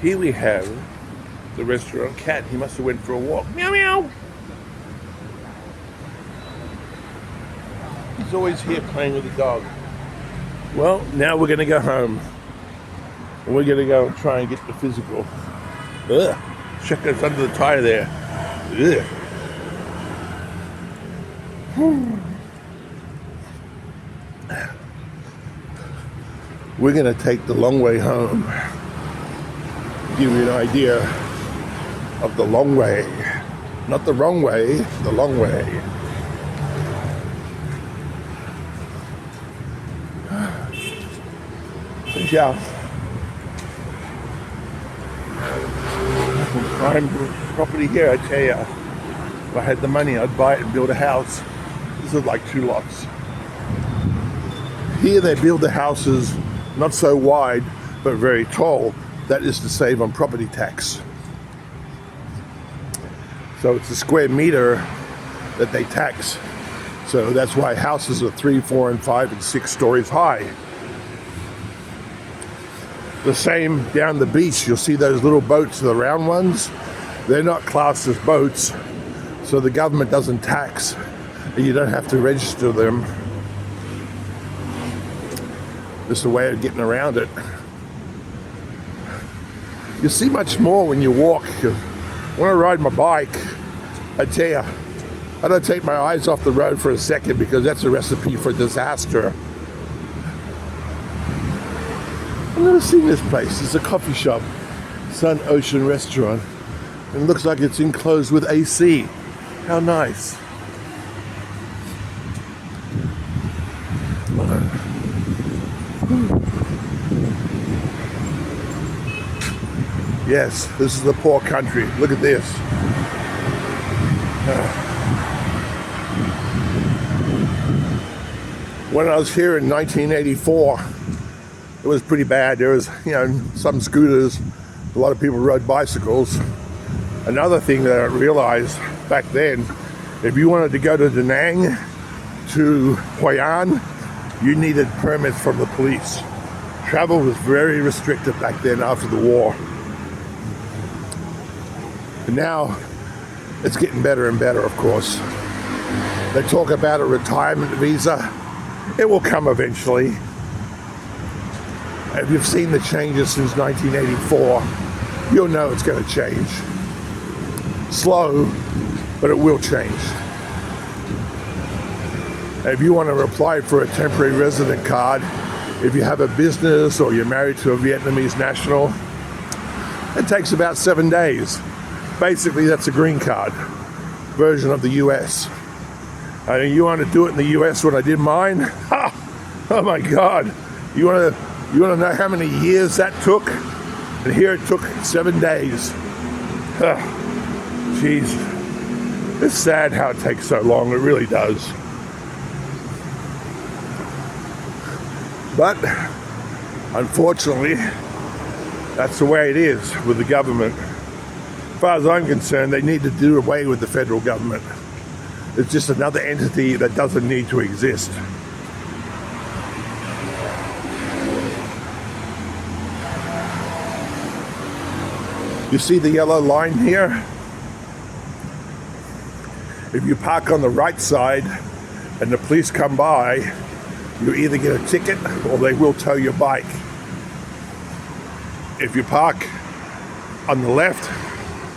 Here we have the restaurant cat. He must have went for a walk. Meow meow. He's always here playing with the dog. Well, now we're gonna go home. And we're gonna go and try and get the physical. Ugh. Check what's under the tire there. Ugh. We're gonna take the long way home. Give you an idea of the long way. Not the wrong way, the long way. Yeah. Prime property here, I tell you. If I had the money, I'd buy it and build a house. This is like 2 lots. Here they build the houses not so wide, but very tall. That is to save on property tax. So it's a square meter that they tax. So that's why houses are 3, 4, and 5, and 6 stories high. The same down the beach, you'll see those little boats, the round ones. They're not classed as boats, so the government doesn't tax, and you don't have to register them. Just a way of getting around it. You see much more when you walk. When I ride my bike, I tell you, I don't take my eyes off the road for a second because that's a recipe for disaster. I've never seen this place. It's a coffee shop, Sun Ocean Restaurant. And it looks like it's enclosed with AC. How nice. Yes, this is the poor country. Look at this. When I was here in 1984, it was pretty bad. There was, some scooters. A lot of people rode bicycles. Another thing that I realized back then, if you wanted to go to Da Nang, to Hoi An, you needed permits from the police. Travel was very restricted back then after the war. And now, it's getting better and better, of course. They talk about a retirement visa. It will come eventually. If you've seen the changes since 1984, you'll know it's going to change. Slow, but it will change. If you want to apply for a temporary resident card, if you have a business or you're married to a Vietnamese national, it takes about 7 days. Basically, that's a green card version of the US. And you want to do it in the US when I did mine? Ha! Oh my God! You want to know how many years that took? And here it took 7 days. Jeez, it's sad how it takes so long. It really does. But unfortunately, that's the way it is with the government. As far as I'm concerned, they need to do away with the federal government. It's just another entity that doesn't need to exist. You see the yellow line here? If you park on the right side and the police come by, you either get a ticket or they will tow your bike. If you park on the left,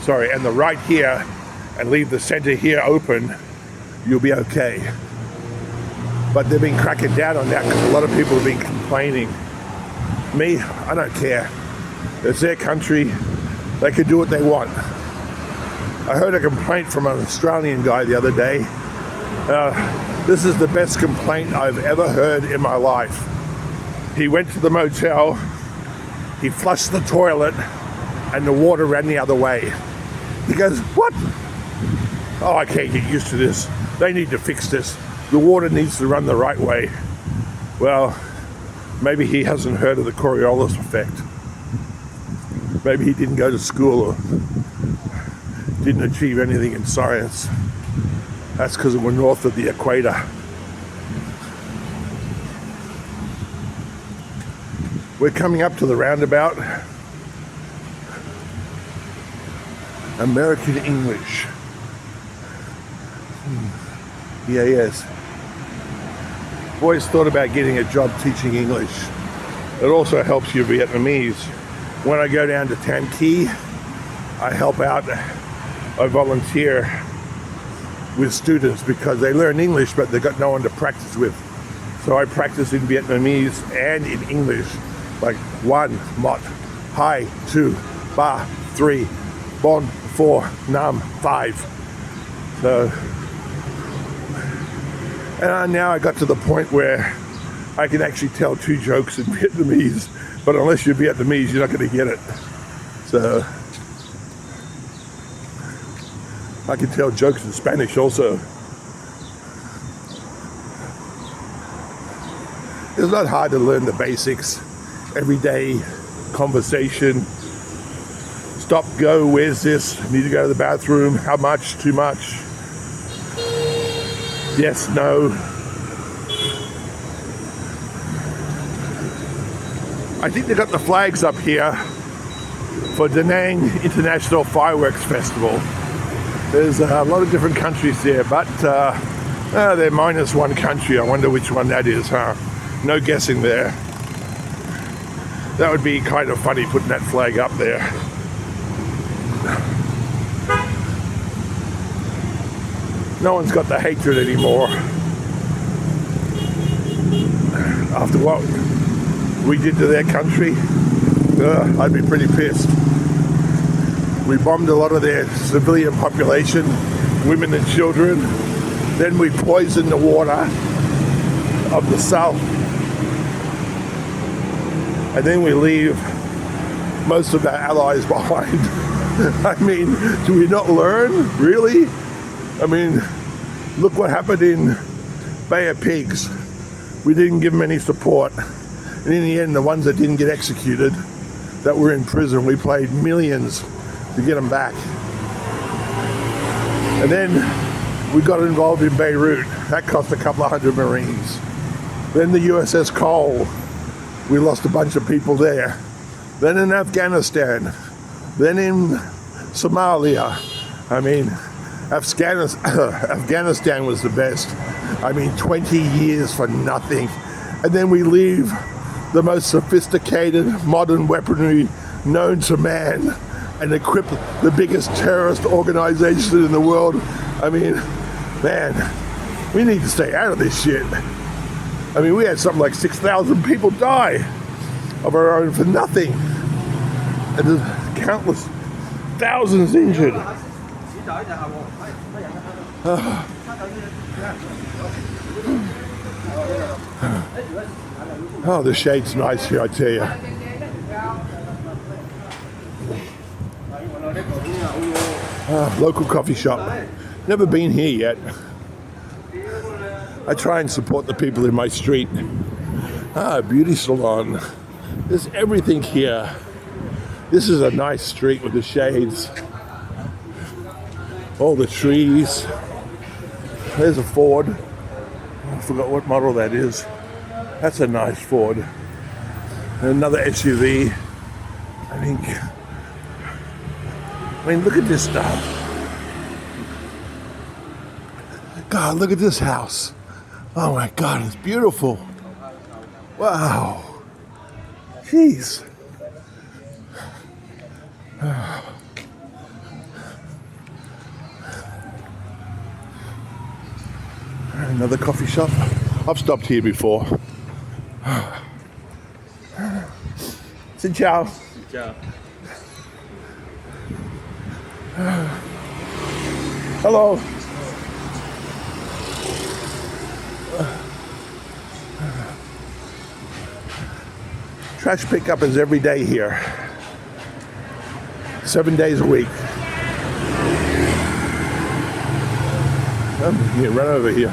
and the right here, and leave the center here open, you'll be okay. But they've been cracking down on that because a lot of people have been complaining. Me, I don't care. It's their country. They can do what they want. I heard a complaint from an Australian guy the other day. This is the best complaint I've ever heard in my life. He went to the motel, he flushed the toilet, and the water ran the other way. He goes, what? Oh, I can't get used to this. They need to fix this. The water needs to run the right way. Well, maybe he hasn't heard of the Coriolis effect. Maybe he didn't go to school or didn't achieve anything in science. That's because we're north of the equator. We're coming up to the roundabout. American English. Yeah, yes. I've always thought about getting a job teaching English. It also helps you Vietnamese. When I go down to Tam Kỳ, I help out, I volunteer with students because they learn English but they've got no one to practice with. So I practice in Vietnamese and in English, like 1, một, 2, 2, 3, 3, 4, 4, 5, 5. So, and now I got to the point where I can actually tell 2 jokes in Vietnamese, but unless you're Vietnamese, you're not going to get it. So I can tell jokes in Spanish also. It's not hard to learn the basics. Everyday conversation. Stop, go, where's this? Need to go to the bathroom. How much? Too much? Yes, no. I think they got the flags up here for Da Nang International Fireworks Festival. There's a lot of different countries there, but they're minus 1 country. I wonder which one that is, huh? No guessing there. That would be kind of funny putting that flag up there. No one's got the hatred anymore. After what we did to their country, I'd be pretty pissed. We bombed a lot of their civilian population, women and children. Then we poisoned the water of the South. And then we leave most of our allies behind. I mean, do we not learn? Really? I mean, look what happened in Bay of Pigs. We didn't give them any support. And in the end, the ones that didn't get executed, that were in prison, we paid millions to get them back. And then we got involved in Beirut. That cost a couple of 100 Marines. Then the USS Cole, we lost a bunch of people there. Then in Afghanistan. Then in Somalia. I mean, Afghanistan was the best. I mean, 20 years for nothing. And then we leave the most sophisticated modern weaponry known to man and equip the biggest terrorist organization in the world. I mean, man, we need to stay out of this shit. I mean, we had something like 6,000 people die of our own for nothing. And there's countless thousands injured. Oh, the shade's nice here, I tell you. Local coffee shop. Never been here yet. I try and support the people in my street. Beauty salon. There's everything here. This is a nice street with the shades. All the trees. There's a Ford. I forgot what model that is. That's a nice Ford. Another SUV. I mean, look at this stuff. God, look at this house. Oh my God, it's beautiful. Wow. Jeez. Another coffee shop. I've stopped here before. Xin chào. Xin chào. Hello. Trash pickup is every day here. 7 days a week. Yeah, run over here.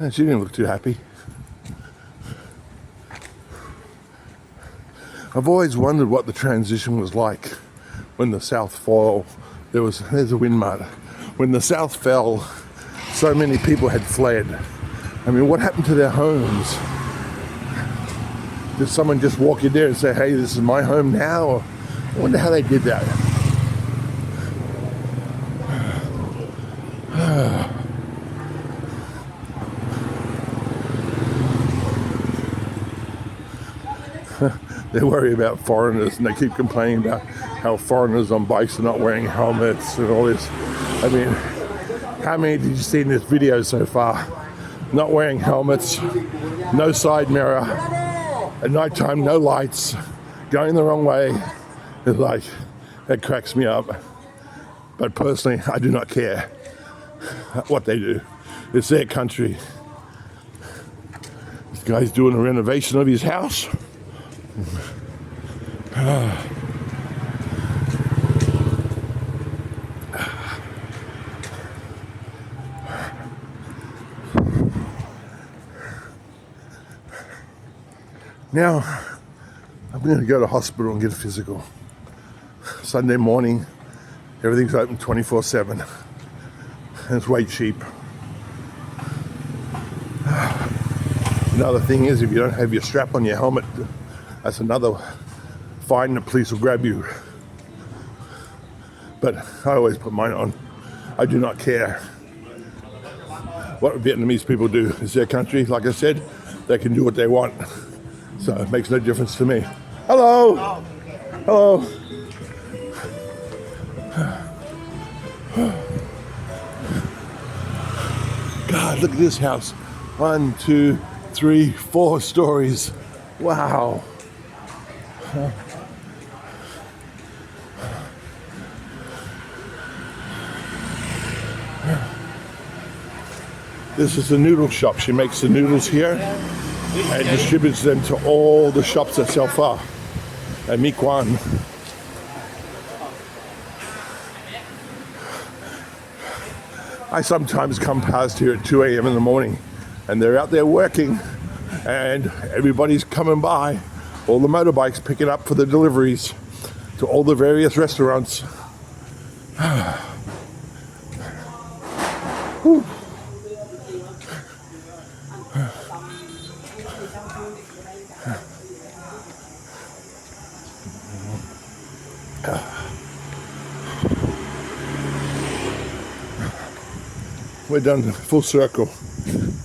And she didn't look too happy. I've always wondered what the transition was like when the South fell. There's a wind mud. When the South fell, so many people had fled. I mean, what happened to their homes? Did someone just walk in there and say, hey, this is my home now? Or I wonder how they did that. They worry about foreigners and they keep complaining about how foreigners on bikes are not wearing helmets and all this. I mean, how many did you see in this video so far? Not wearing helmets, no side mirror, at night time, no lights, going the wrong way. It's like, that cracks me up. But personally, I do not care what they do. It's their country. This guy's doing a renovation of his house. Now, I'm going to go to hospital and get a physical. Sunday morning, everything's open 24/7. And it's way cheap. Another thing is, if you don't have your strap on your helmet, that's another fine. The police will grab you. But I always put mine on. I do not care what Vietnamese people do. It's their country. Like I said, they can do what they want. So it makes no difference to me. Hello. Hello. God, look at this house. 1, 2, 3, 4 stories. Wow. This is the noodle shop. She makes the noodles here and distributes them to all the shops that sell pho and Mi Quan. I sometimes come past here at 2 a.m. in the morning and they're out there working and everybody's coming by, all the motorbikes picking up for the deliveries to all the various restaurants. We're done full circle.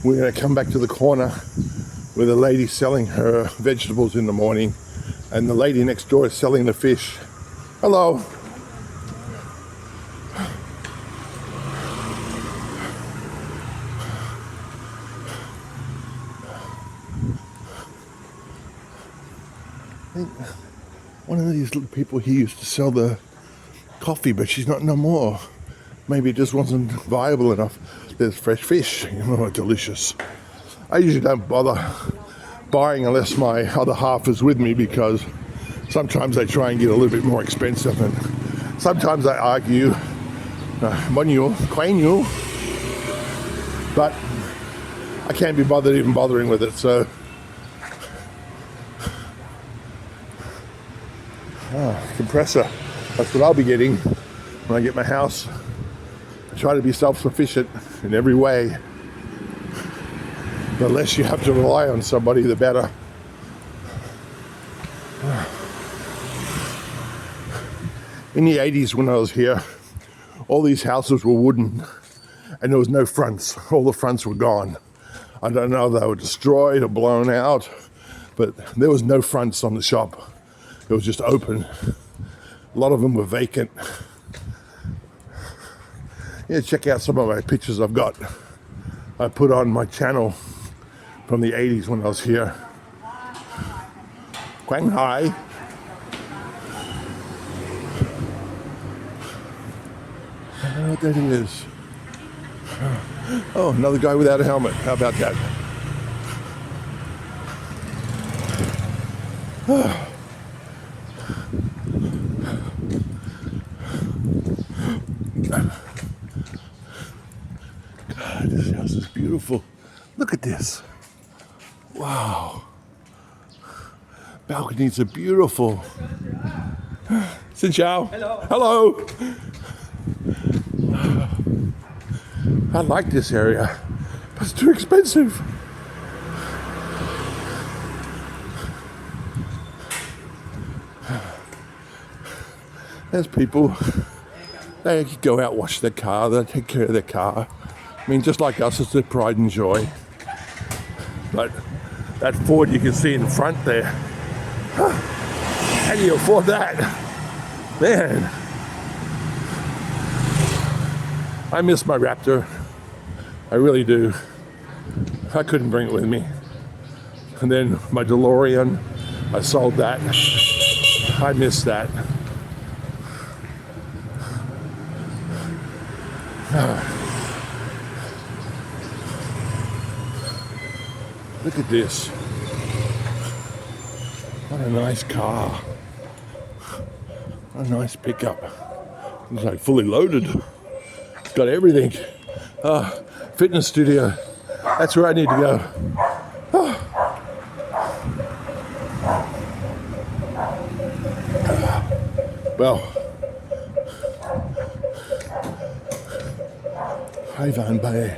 We're going to come back to the corner with a lady selling her vegetables in the morning and the lady next door is selling the fish. Hello. I think one of these little people here used to sell the coffee, but she's not no more. Maybe it just wasn't viable enough. There's fresh fish, delicious. I usually don't bother buying unless my other half is with me because sometimes they try and get a little bit more expensive and sometimes I argue, quainu, but I can't be bothered even bothering with it, so. Compressor, that's what I'll be getting when I get my house. Try to be self-sufficient in every way. The less you have to rely on somebody, the better. In the 80s when I was here, all these houses were wooden and there was no fronts. All the fronts were gone. I don't know if they were destroyed or blown out, but there was no fronts on the shop. It was just open. A lot of them were vacant. Yeah, check out some of my pictures I've got. I put on my channel from the 80s when I was here. Quang Hai. I don't know what that is. Oh, another guy without a helmet. How about that? God, this house is beautiful. Look at this. Wow. Balconies are beautiful. Xin chào. Hello. I like this area, but it's too expensive. There's people, they go out, wash their car, they take care of their car. I mean, just like us, it's their pride and joy. But that Ford you can see in front there, how do you afford that? Man, I miss my Raptor. I really do. I couldn't bring it with me. And then my DeLorean, I sold that. I miss that. Look at this. What a nice car. What a nice pickup. It's like fully loaded. It's got everything. Fitness studio. That's where I need to go. Well, Haivan Bay.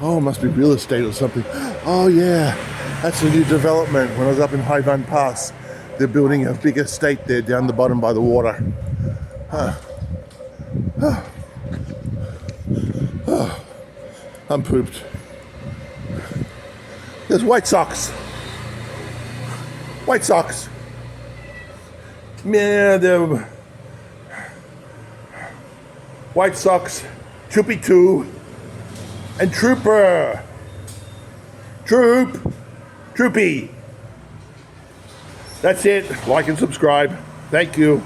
Oh, it must be real estate or something. Oh yeah, that's a new development. When I was up in Haivan Pass, they're building a big estate there down the bottom by the water. I'm pooped. There's White Sox. White Sox. Man, the White Sox, Troopy 2, and Trooper. Troopy. That's it. Like and subscribe. Thank you.